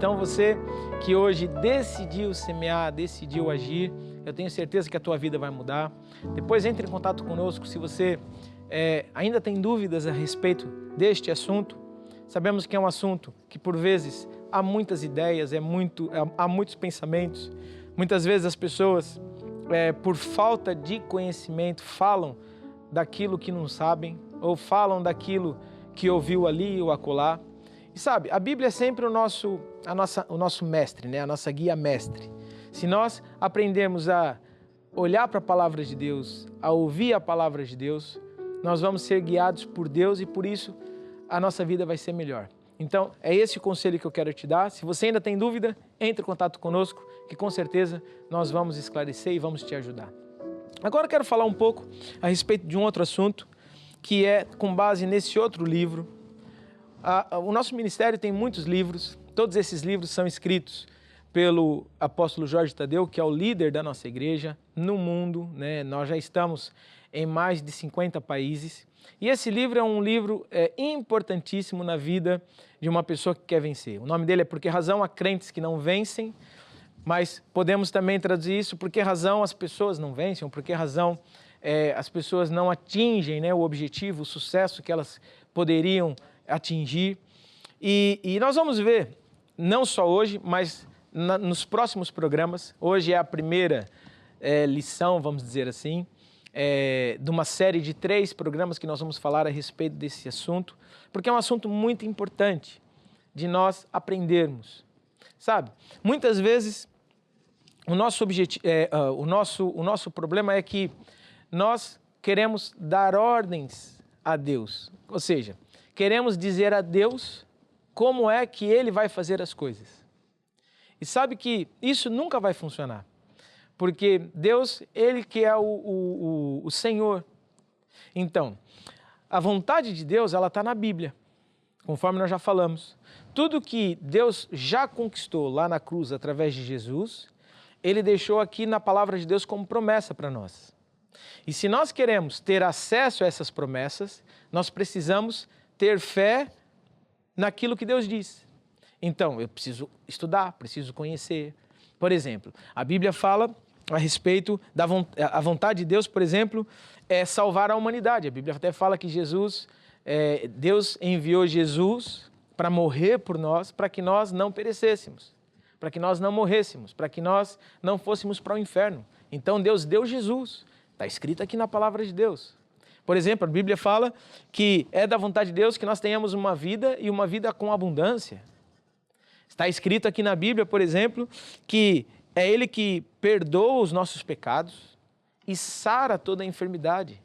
Então você que hoje decidiu semear, decidiu agir, eu tenho certeza que a tua vida vai mudar. Depois entre em contato conosco se você ainda tem dúvidas a respeito deste assunto. Sabemos que é um assunto que por vezes há muitas ideias, há muitos pensamentos. Muitas vezes as pessoas, por falta de conhecimento, falam daquilo que não sabem ou falam daquilo que ouviu ali ou acolá. E sabe, a Bíblia é sempre o nosso mestre, né? A nossa guia mestre. Se nós aprendermos a olhar para a palavra de Deus, a ouvir a palavra de Deus, nós vamos ser guiados por Deus e por isso a nossa vida vai ser melhor. Então, é esse o conselho que eu quero te dar. Se você ainda tem dúvida, entre em contato conosco, que com certeza nós vamos esclarecer e vamos te ajudar. Agora eu quero falar um pouco a respeito de um outro assunto, que é com base nesse outro livro. O nosso ministério tem muitos livros, todos esses livros são escritos pelo apóstolo Jorge Tadeu, que é o líder da nossa igreja no mundo, né? Nós já estamos em mais de 50 países. E esse livro é um livro importantíssimo na vida de uma pessoa que quer vencer. O nome dele é Por que Razão há Crentes que Não Vencem, mas podemos também traduzir isso, por que razão as pessoas não vencem, por que razão as pessoas não atingem, né, o objetivo, o sucesso que elas poderiam atingir. E nós vamos ver, não só hoje, mas nos próximos programas. Hoje é a primeira lição, vamos dizer assim, de uma série de 3 programas que nós vamos falar a respeito desse assunto, porque é um assunto muito importante de nós aprendermos. Sabe, muitas vezes o nosso problema é que nós queremos dar ordens a Deus, ou seja, queremos dizer a Deus como é que Ele vai fazer as coisas. E sabe que isso nunca vai funcionar, porque Deus, Ele que é o Senhor. Então, a vontade de Deus, ela está na Bíblia, conforme nós já falamos. Tudo que Deus já conquistou lá na cruz através de Jesus, Ele deixou aqui na palavra de Deus como promessa para nós. E se nós queremos ter acesso a essas promessas, nós precisamos ter fé naquilo que Deus diz. Então, eu preciso estudar, preciso conhecer. Por exemplo, a Bíblia fala a respeito da vontade de Deus, por exemplo, é salvar a humanidade. A Bíblia até fala que Deus enviou Jesus para morrer por nós, para que nós não perecêssemos, para que nós não morrêssemos, para que nós não fôssemos para o inferno. Então Deus deu Jesus, está escrito aqui na palavra de Deus. Por exemplo, a Bíblia fala que é da vontade de Deus que nós tenhamos uma vida e uma vida com abundância. Está escrito aqui na Bíblia, por exemplo, que é Ele que perdoa os nossos pecados e sara toda a enfermidade.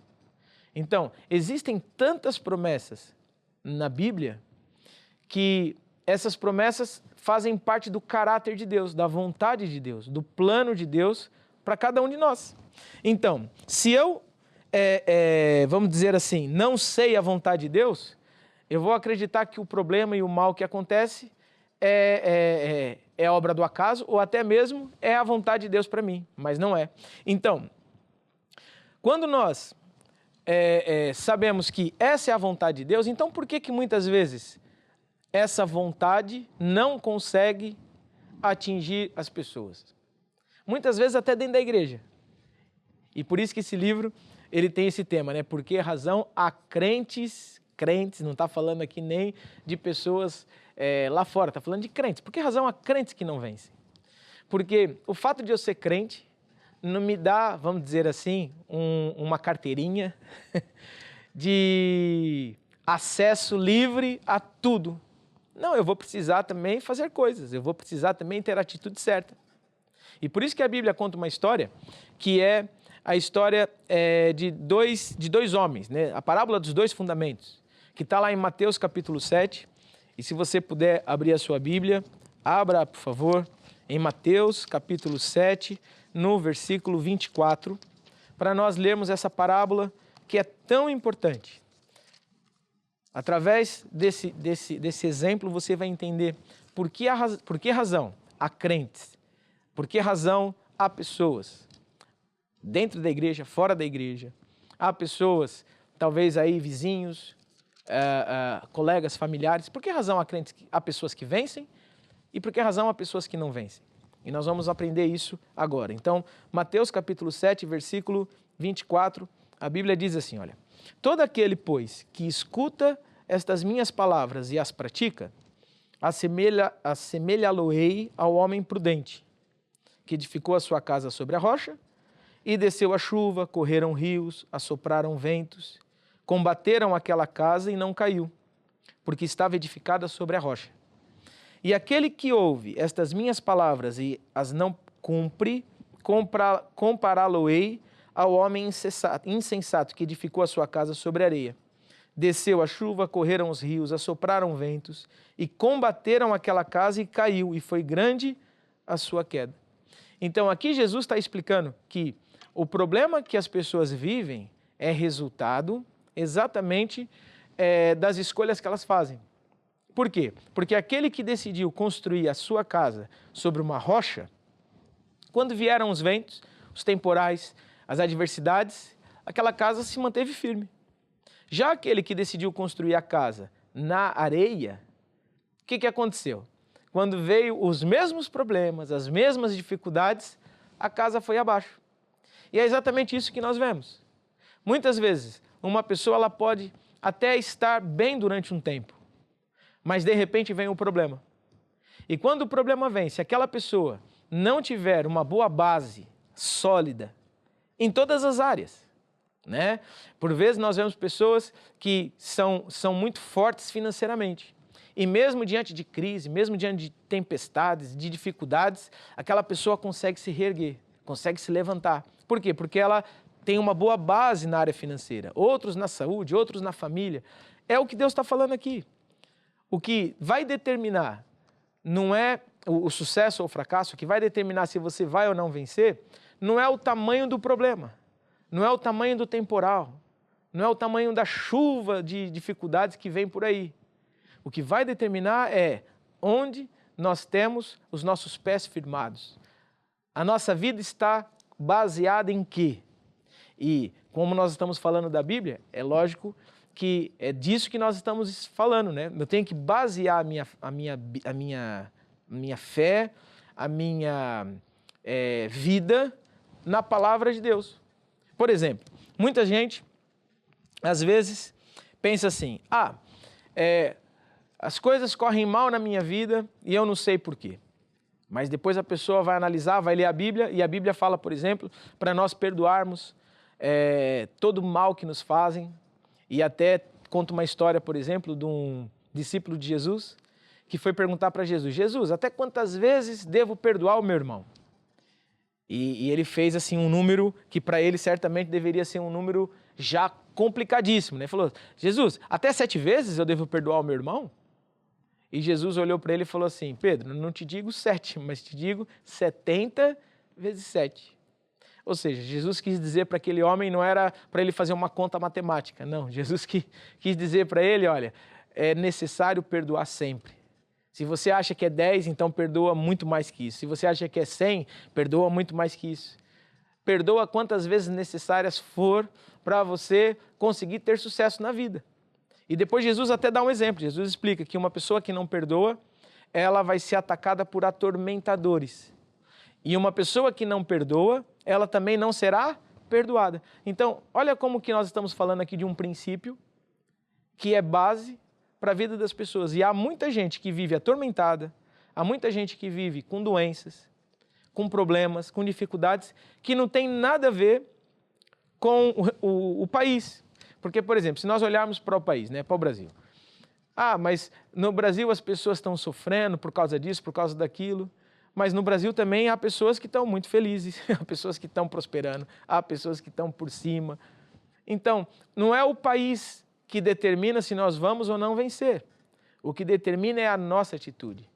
Então, existem tantas promessas na Bíblia que essas promessas fazem parte do caráter de Deus, da vontade de Deus, do plano de Deus para cada um de nós. Então, se eu, vamos dizer assim, não sei a vontade de Deus, eu vou acreditar que o problema e o mal que acontece é obra do acaso ou até mesmo é a vontade de Deus para mim, mas não é. Então, quando nós sabemos que essa é a vontade de Deus, então por que muitas vezes essa vontade não consegue atingir as pessoas? Muitas vezes até dentro da igreja. E por isso que esse livro, ele tem esse tema, né? Por que razão há crentes, não está falando aqui nem de pessoas lá fora, está falando de crentes. Por que razão há crentes que não vencem? Porque o fato de eu ser crente não me dá, vamos dizer assim, uma carteirinha de acesso livre a tudo. Não, eu vou precisar também fazer coisas, eu vou precisar também ter a atitude certa. E por isso que a Bíblia conta uma história, que é a história de dois homens, né? A parábola dos 2 fundamentos, que está lá em Mateus capítulo 7. E se você puder abrir a sua Bíblia, abra, por favor, em Mateus capítulo 7, no versículo 24, para nós lermos essa parábola que é tão importante. Através desse exemplo, você vai entender por que razão há crentes, por que razão há pessoas dentro da igreja, fora da igreja, há pessoas, talvez aí vizinhos, colegas, familiares, por que razão há crentes, há pessoas que vencem e por que razão há pessoas que não vencem? E nós vamos aprender isso agora. Então, Mateus capítulo 7, versículo 24, a Bíblia diz assim, olha: todo aquele, pois, que escuta estas minhas palavras e as pratica, assemelhá-lo-ei ao homem prudente, que edificou a sua casa sobre a rocha, e desceu a chuva, correram rios, assopraram ventos, combateram aquela casa e não caiu, porque estava edificada sobre a rocha. E aquele que ouve estas minhas palavras e as não cumpre, compará-lo-ei ao homem insensato que edificou a sua casa sobre a areia. Desceu a chuva, correram os rios, assopraram ventos e combateram aquela casa e caiu, e foi grande a sua queda. Então aqui Jesus está explicando que o problema que as pessoas vivem é resultado exatamente das escolhas que elas fazem. Por quê? Porque aquele que decidiu construir a sua casa sobre uma rocha, quando vieram os ventos, os temporais, as adversidades, aquela casa se manteve firme. Já aquele que decidiu construir a casa na areia, o que aconteceu? Quando veio os mesmos problemas, as mesmas dificuldades, a casa foi abaixo. E é exatamente isso que nós vemos. Muitas vezes, uma pessoa ela pode até estar bem durante um tempo, mas de repente vem um problema. E quando o problema vem, se aquela pessoa não tiver uma boa base sólida em todas as áreas, né? Por vezes nós vemos pessoas que são muito fortes financeiramente. E mesmo diante de crise, mesmo diante de tempestades, de dificuldades, aquela pessoa consegue se reerguer, consegue se levantar. Por quê? Porque ela tem uma boa base na área financeira. Outros na saúde, outros na família. É o que Deus está falando aqui. O que vai determinar não é o sucesso ou o fracasso, o que vai determinar se você vai ou não vencer, não é o tamanho do problema, não é o tamanho do temporal, não é o tamanho da chuva de dificuldades que vem por aí. O que vai determinar é onde nós temos os nossos pés firmados. A nossa vida está baseada em quê? E como nós estamos falando da Bíblia, é lógico que é disso que nós estamos falando, né? Eu tenho que basear a minha fé, a minha vida na palavra de Deus. Por exemplo, muita gente, às vezes, pensa assim, as coisas correm mal na minha vida e eu não sei por quê. Mas depois a pessoa vai analisar, vai ler a Bíblia, e a Bíblia fala, por exemplo, para nós perdoarmos todo o mal que nos fazem. E até conta uma história, por exemplo, de um discípulo de Jesus, que foi perguntar para Jesus, Jesus, até quantas vezes devo perdoar o meu irmão? E ele fez assim um número que para ele certamente deveria ser um número já complicadíssimo, né? Ele falou, Jesus, até 7 vezes eu devo perdoar o meu irmão? E Jesus olhou para ele e falou assim, Pedro, não te digo 7, mas te digo 70 vezes 7. Ou seja, Jesus quis dizer para aquele homem, não era para ele fazer uma conta matemática, não. Jesus quis dizer para ele, olha, é necessário perdoar sempre. Se você acha que é 10, então perdoa muito mais que isso. Se você acha que é 100, perdoa muito mais que isso. Perdoa quantas vezes necessárias for para você conseguir ter sucesso na vida. E depois Jesus até dá um exemplo. Jesus explica que uma pessoa que não perdoa, ela vai ser atacada por atormentadores. E uma pessoa que não perdoa, ela também não será perdoada. Então, olha como que nós estamos falando aqui de um princípio que é base para a vida das pessoas. E há muita gente que vive atormentada, há muita gente que vive com doenças, com problemas, com dificuldades, que não tem nada a ver com o país. Porque, por exemplo, se nós olharmos para o país, né, para o Brasil. Mas no Brasil as pessoas estão sofrendo por causa disso, por causa daquilo. Mas no Brasil também há pessoas que estão muito felizes, há pessoas que estão prosperando, há pessoas que estão por cima. Então, não é o país que determina se nós vamos ou não vencer. O que determina é a nossa atitude.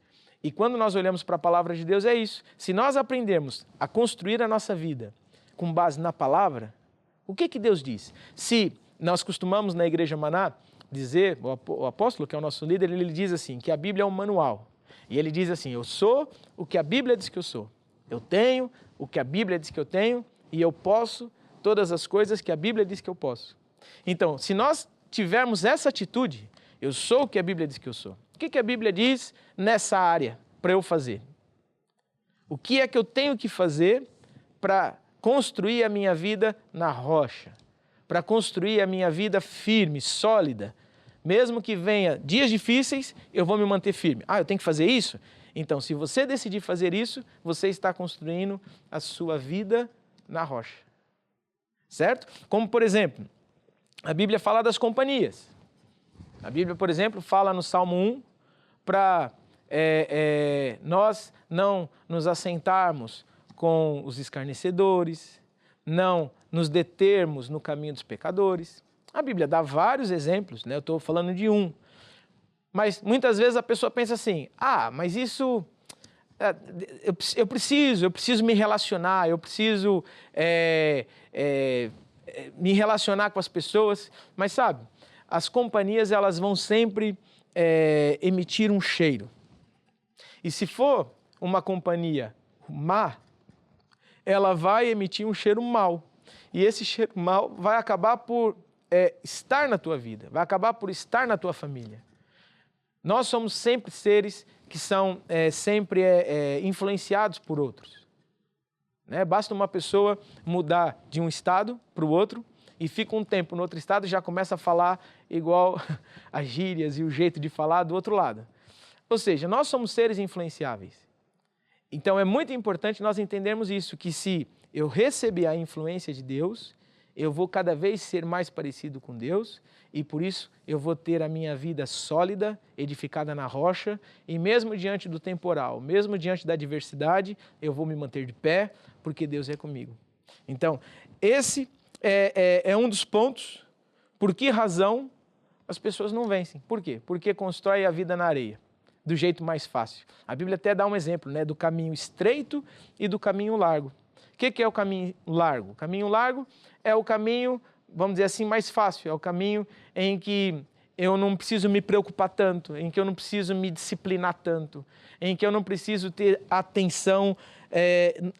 E quando nós olhamos para a palavra de Deus, é isso. Se nós aprendermos a construir a nossa vida com base na palavra, o que Deus diz? Se nós costumamos na Igreja Maná dizer, o apóstolo, que é o nosso líder, ele diz assim, que a Bíblia é um manual. E ele diz assim, eu sou o que a Bíblia diz que eu sou. Eu tenho o que a Bíblia diz que eu tenho e eu posso todas as coisas que a Bíblia diz que eu posso. Então, se nós tivermos essa atitude, eu sou o que a Bíblia diz que eu sou. O que a Bíblia diz nessa área para eu fazer? O que é que eu tenho que fazer para construir a minha vida na rocha? Para construir a minha vida firme, sólida? Mesmo que venha dias difíceis, eu vou me manter firme. Eu tenho que fazer isso? Então, se você decidir fazer isso, você está construindo a sua vida na rocha. Certo? Como, por exemplo, a Bíblia fala das companhias. A Bíblia, por exemplo, fala no Salmo 1 para nós não nos assentarmos com os escarnecedores, não nos determos no caminho dos pecadores. A Bíblia dá vários exemplos, né? Eu estou falando de um. Mas muitas vezes a pessoa pensa assim, mas isso, eu preciso me relacionar, eu preciso me relacionar com as pessoas. Mas sabe, as companhias elas vão sempre emitir um cheiro. E se for uma companhia má, ela vai emitir um cheiro mau. E esse cheiro mau vai acabar por estar na tua vida, vai acabar por estar na tua família. Nós somos sempre seres que são sempre influenciados por outros. Né? Basta uma pessoa mudar de um estado para o outro e fica um tempo no outro estado e já começa a falar igual as gírias e o jeito de falar do outro lado. Ou seja, nós somos seres influenciáveis. Então é muito importante nós entendermos isso, que se eu receber a influência de Deus, eu vou cada vez ser mais parecido com Deus e por isso eu vou ter a minha vida sólida, edificada na rocha e mesmo diante do temporal, mesmo diante da adversidade, eu vou me manter de pé porque Deus é comigo. Então, esse é um dos pontos por que razão as pessoas não vencem. Por quê? Porque constrói a vida na areia, do jeito mais fácil. A Bíblia até dá um exemplo, né, do caminho estreito e do caminho largo. O que é o caminho largo? O caminho largo é o caminho, vamos dizer assim, mais fácil. É o caminho em que eu não preciso me preocupar tanto, em que eu não preciso me disciplinar tanto, em que eu não preciso ter atenção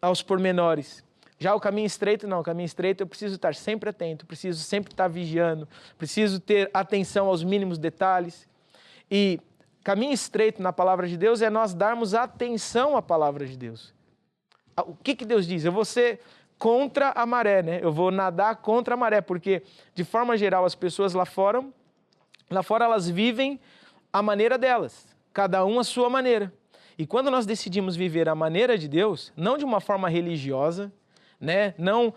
aos pormenores. Já o caminho estreito, não. O caminho estreito eu preciso estar sempre atento, preciso sempre estar vigiando, preciso ter atenção aos mínimos detalhes. E caminho estreito na palavra de Deus é nós darmos atenção à palavra de Deus. O que Deus diz? Eu vou ser contra a maré, né? Eu vou nadar contra a maré, porque, de forma geral, as pessoas lá fora elas vivem a maneira delas, cada um a sua maneira. E quando nós decidimos viver a maneira de Deus, não de uma forma religiosa, né? Não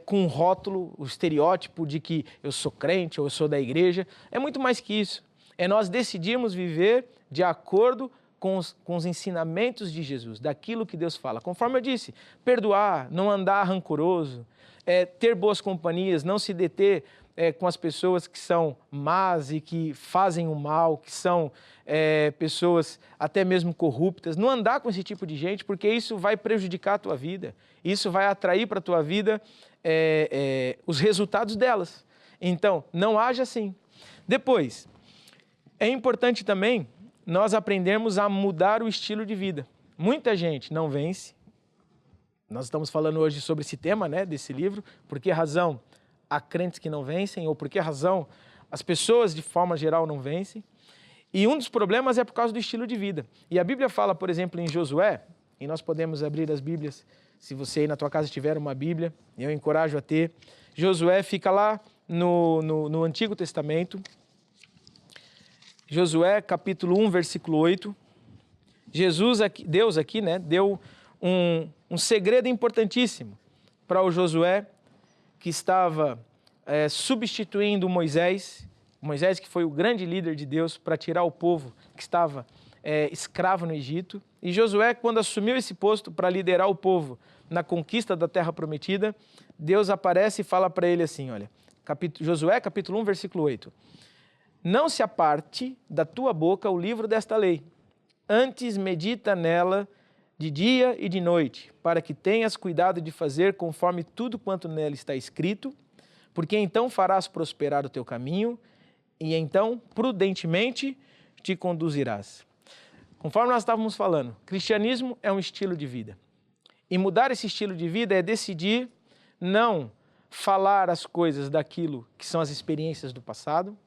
com um rótulo, o estereótipo de que eu sou crente ou eu sou da igreja, é muito mais que isso. É nós decidirmos viver de acordo com os ensinamentos de Jesus, daquilo que Deus fala. Conforme eu disse, perdoar, não andar rancoroso, ter boas companhias, não se deter com as pessoas que são más e que fazem o mal, que são pessoas até mesmo corruptas. Não andar com esse tipo de gente, porque isso vai prejudicar a tua vida. Isso vai atrair para a tua vida os resultados delas. Então, não haja assim. Depois, é importante também nós aprendermos a mudar o estilo de vida. Muita gente não vence. Nós estamos falando hoje sobre esse tema, né, desse livro. Por que razão há crentes que não vencem? Ou por que razão as pessoas, de forma geral, não vencem? E um dos problemas é por causa do estilo de vida. E a Bíblia fala, por exemplo, em Josué, e nós podemos abrir as Bíblias, se você aí na tua casa tiver uma Bíblia, eu encorajo a ter. Josué fica lá no Antigo Testamento, Josué, capítulo 1, versículo 8. Deus aqui, né, deu um segredo importantíssimo para o Josué, que estava substituindo Moisés que foi o grande líder de Deus para tirar o povo que estava escravo no Egito. E Josué, quando assumiu esse posto para liderar o povo na conquista da Terra Prometida, Deus aparece e fala para ele assim, olha, Josué, capítulo 1, versículo 8. Não se aparte da tua boca o livro desta lei, antes medita nela de dia e de noite, para que tenhas cuidado de fazer conforme tudo quanto nela está escrito, porque então farás prosperar o teu caminho e então prudentemente te conduzirás. Conforme nós estávamos falando, cristianismo é um estilo de vida. E mudar esse estilo de vida é decidir não falar as coisas daquilo que são as experiências do passado,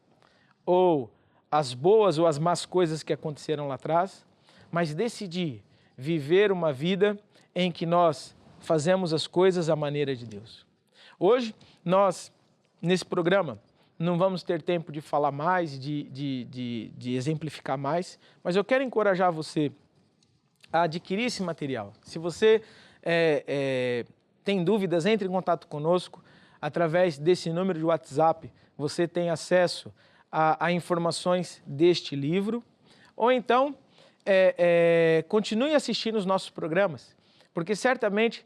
ou as boas ou as más coisas que aconteceram lá atrás, mas decidir viver uma vida em que nós fazemos as coisas à maneira de Deus. Hoje, nós, nesse programa, não vamos ter tempo de falar mais, de exemplificar mais, mas eu quero encorajar você a adquirir esse material. Se você tem dúvidas, entre em contato conosco através desse número de WhatsApp. Você tem acesso a informações deste livro, ou então continue assistindo os nossos programas, porque certamente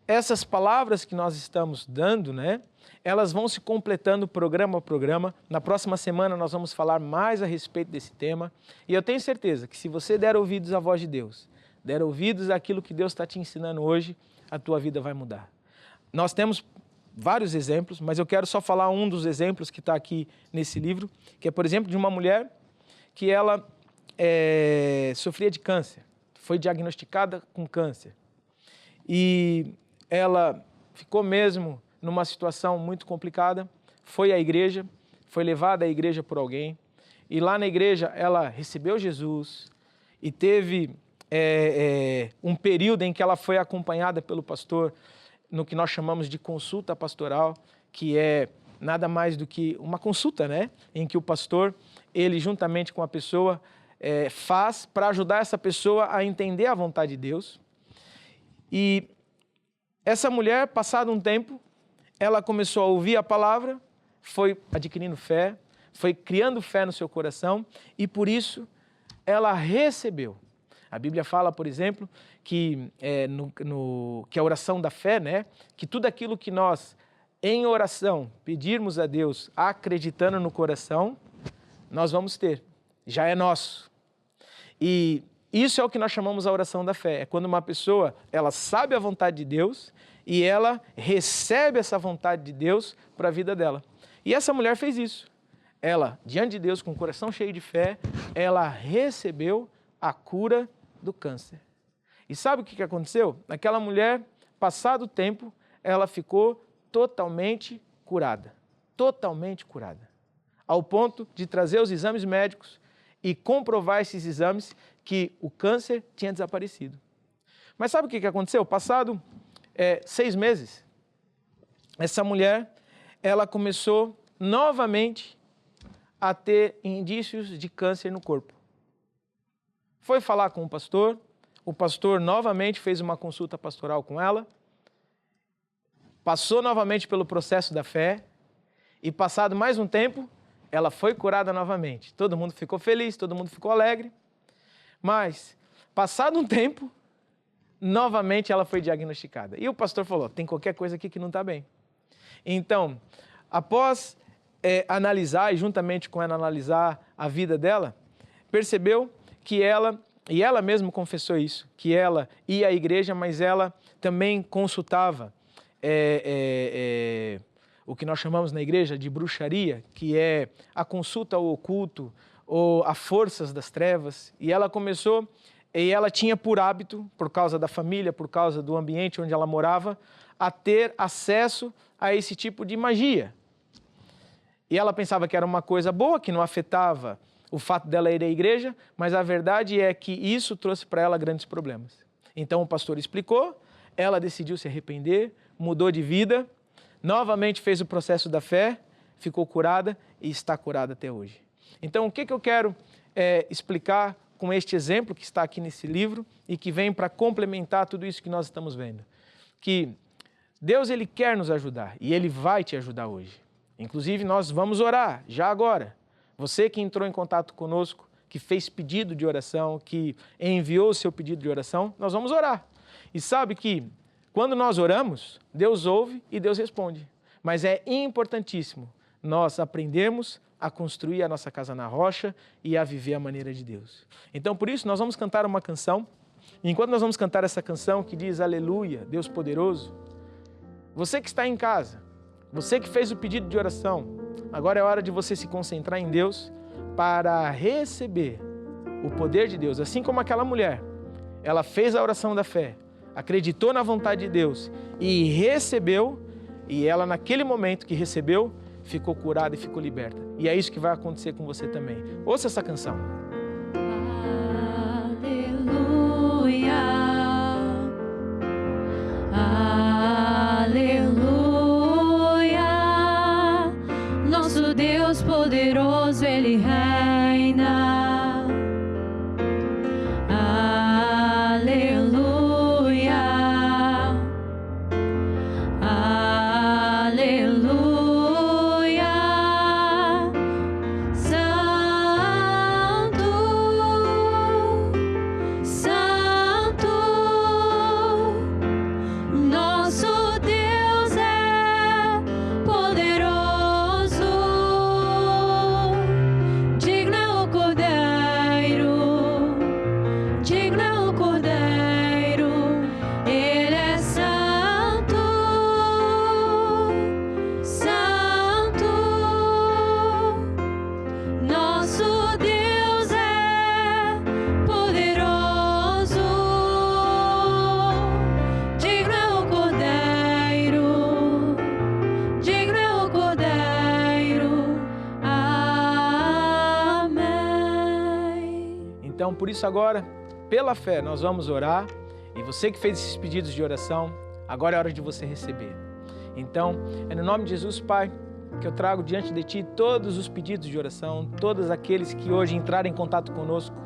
essas palavras que nós estamos dando, né, elas vão se completando programa a programa. Na próxima semana nós vamos falar mais a respeito desse tema, e eu tenho certeza que se você der ouvidos à voz de Deus, der ouvidos àquilo que Deus está te ensinando hoje, a tua vida vai mudar. Nós temos vários exemplos, mas eu quero só falar um dos exemplos que está aqui nesse livro, que é, por exemplo, de uma mulher que ela sofria de câncer, foi diagnosticada com câncer. E ela ficou mesmo numa situação muito complicada, foi à igreja, foi levada à igreja por alguém, e lá na igreja ela recebeu Jesus e teve um período em que ela foi acompanhada pelo pastor no que nós chamamos de consulta pastoral, que é nada mais do que uma consulta, né? Em que o pastor, ele juntamente com a pessoa, faz para ajudar essa pessoa a entender a vontade de Deus. E essa mulher, passado um tempo, ela começou a ouvir a palavra, foi adquirindo fé, foi criando fé no seu coração e por isso ela recebeu. A Bíblia fala, por exemplo, que, que a oração da fé, né? Que tudo aquilo que nós, em oração, pedirmos a Deus, acreditando no coração, nós vamos ter. Já é nosso. E isso é o que nós chamamos a oração da fé. É quando uma pessoa, ela sabe a vontade de Deus e ela recebe essa vontade de Deus para a vida dela. E essa mulher fez isso. Ela, diante de Deus, com o coração cheio de fé, ela recebeu a cura do câncer. E sabe o que aconteceu? Aquela mulher, passado o tempo, ela ficou totalmente curada. Totalmente curada. Ao ponto de trazer os exames médicos e comprovar esses exames que o câncer tinha desaparecido. Mas sabe o que aconteceu? Passado 6 meses, essa mulher, ela começou novamente a ter indícios de câncer no corpo. Foi falar com o pastor novamente fez uma consulta pastoral com ela, passou novamente pelo processo da fé e passado mais um tempo, ela foi curada novamente. Todo mundo ficou feliz, todo mundo ficou alegre, mas passado um tempo, novamente ela foi diagnosticada. E o pastor falou, tem qualquer coisa aqui que não está bem. Então, após analisar e juntamente com ela analisar a vida dela, percebeu que ela mesma confessou isso, que ela ia à igreja, mas ela também consultava o que nós chamamos na igreja de bruxaria, que é a consulta ao oculto ou a forças das trevas, e ela começou, e ela tinha por hábito, por causa da família, por causa do ambiente onde ela morava, a ter acesso a esse tipo de magia. E ela pensava que era uma coisa boa, que não afetava o fato dela ir à igreja, mas a verdade é que isso trouxe para ela grandes problemas. Então o pastor explicou, ela decidiu se arrepender, mudou de vida, novamente fez o processo da fé, ficou curada e está curada até hoje. Então o que eu quero explicar com este exemplo que está aqui nesse livro e que vem para complementar tudo isso que nós estamos vendo? Que Deus, Ele quer nos ajudar e Ele vai te ajudar hoje. Inclusive, nós vamos orar já agora. Você que entrou em contato conosco, que fez pedido de oração, que enviou o seu pedido de oração, nós vamos orar. E sabe que quando nós oramos, Deus ouve e Deus responde. Mas é importantíssimo nós aprendermos a construir a nossa casa na rocha e a viver a maneira de Deus. Então, por isso, nós vamos cantar uma canção. E enquanto nós vamos cantar essa canção que diz Aleluia, Deus poderoso, você que está em casa, você que fez o pedido de oração, agora é hora de você se concentrar em Deus para receber o poder de Deus. Assim como aquela mulher, ela fez a oração da fé, acreditou na vontade de Deus e recebeu, e ela naquele momento que recebeu, ficou curada e ficou liberta. E é isso que vai acontecer com você também. Ouça essa canção. Aleluia, aleluia. Nosso Deus poderoso, Ele reina. Aleluia, aleluia. Santo, Santo, nosso Deus é poderoso. Digno é o Cordeiro, digno é o Cordeiro, Ele é santo, santo. Nosso Deus é poderoso. Digno é o Cordeiro, digno é o Cordeiro. Amém. Então, por isso agora, pela fé, nós vamos orar. E você que fez esses pedidos de oração, agora é hora de você receber. Então, é no nome de Jesus, Pai, que eu trago diante de Ti todos os pedidos de oração, todos aqueles que hoje entraram em contato conosco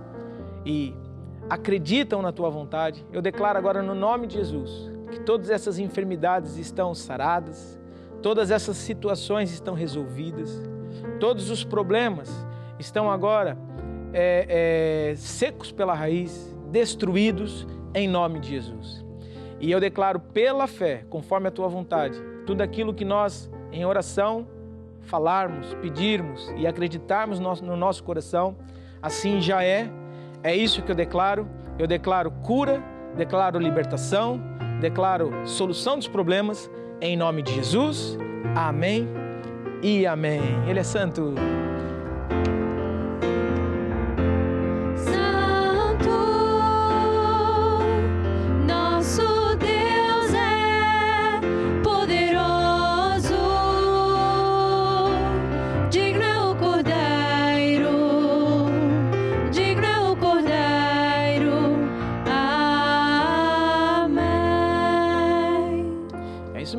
e acreditam na Tua vontade. Eu declaro agora no nome de Jesus que todas essas enfermidades estão saradas, todas essas situações estão resolvidas, todos os problemas estão agora secos pela raiz, destruídos em nome de Jesus. E eu declaro pela fé, conforme a Tua vontade, tudo aquilo que nós em oração falarmos, pedirmos e acreditarmos no nosso coração, assim já é isso que eu declaro cura, declaro libertação, declaro solução dos problemas, em nome de Jesus, amém e amém. Ele é santo.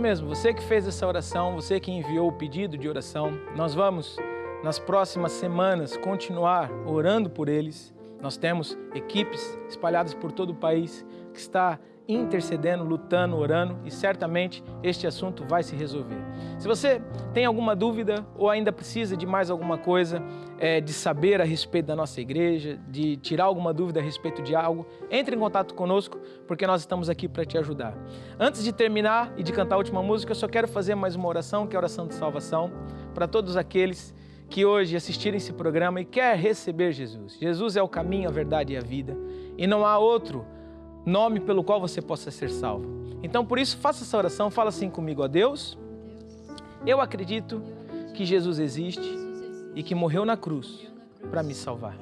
Mesmo, você que fez essa oração, você que enviou o pedido de oração, nós vamos nas próximas semanas continuar orando por eles. Nós temos equipes espalhadas por todo o país que está intercedendo, lutando, orando e certamente este assunto vai se resolver. Se você tem alguma dúvida ou ainda precisa de mais alguma coisa, de saber a respeito da nossa igreja, de tirar alguma dúvida a respeito de algo, entre em contato conosco porque nós estamos aqui para te ajudar. Antes de terminar e de cantar a última música, eu só quero fazer mais uma oração, que é a oração de salvação, para todos aqueles que hoje assistirem esse programa e quer receber Jesus. Jesus é o caminho, a verdade e a vida e não há outro nome pelo qual você possa ser salvo. Então, por isso, faça essa oração, fala assim comigo: ó Deus, eu acredito que Jesus existe e que morreu na cruz para me salvar.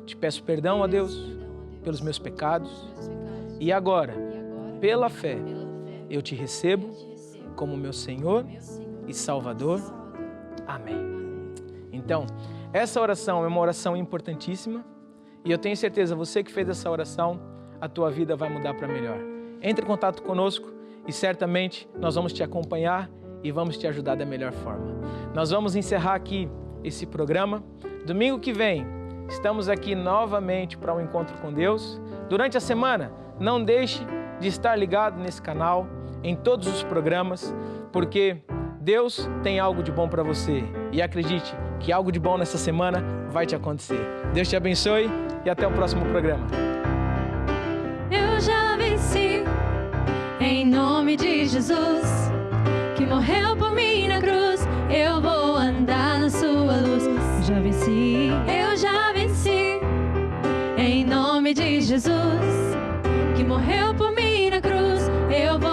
Te peço perdão, ó Deus, pelos meus pecados e agora, pela fé, eu te recebo como meu Senhor e Salvador. Amém. Então, essa oração é uma oração importantíssima e eu tenho certeza, você que fez essa oração, a tua vida vai mudar para melhor. Entre em contato conosco e certamente nós vamos te acompanhar e vamos te ajudar da melhor forma. Nós vamos encerrar aqui esse programa. Domingo que vem, estamos aqui novamente para um encontro com Deus. Durante a semana, não deixe de estar ligado nesse canal, em todos os programas, porque Deus tem algo de bom para você. E acredite que algo de bom nessa semana vai te acontecer. Deus te abençoe e até o próximo programa. Eu já venci, em nome de Jesus, que morreu por mim na cruz. Eu vou andar na sua luz. Já venci, eu já venci, em nome de Jesus, que morreu por mim na cruz. Eu vou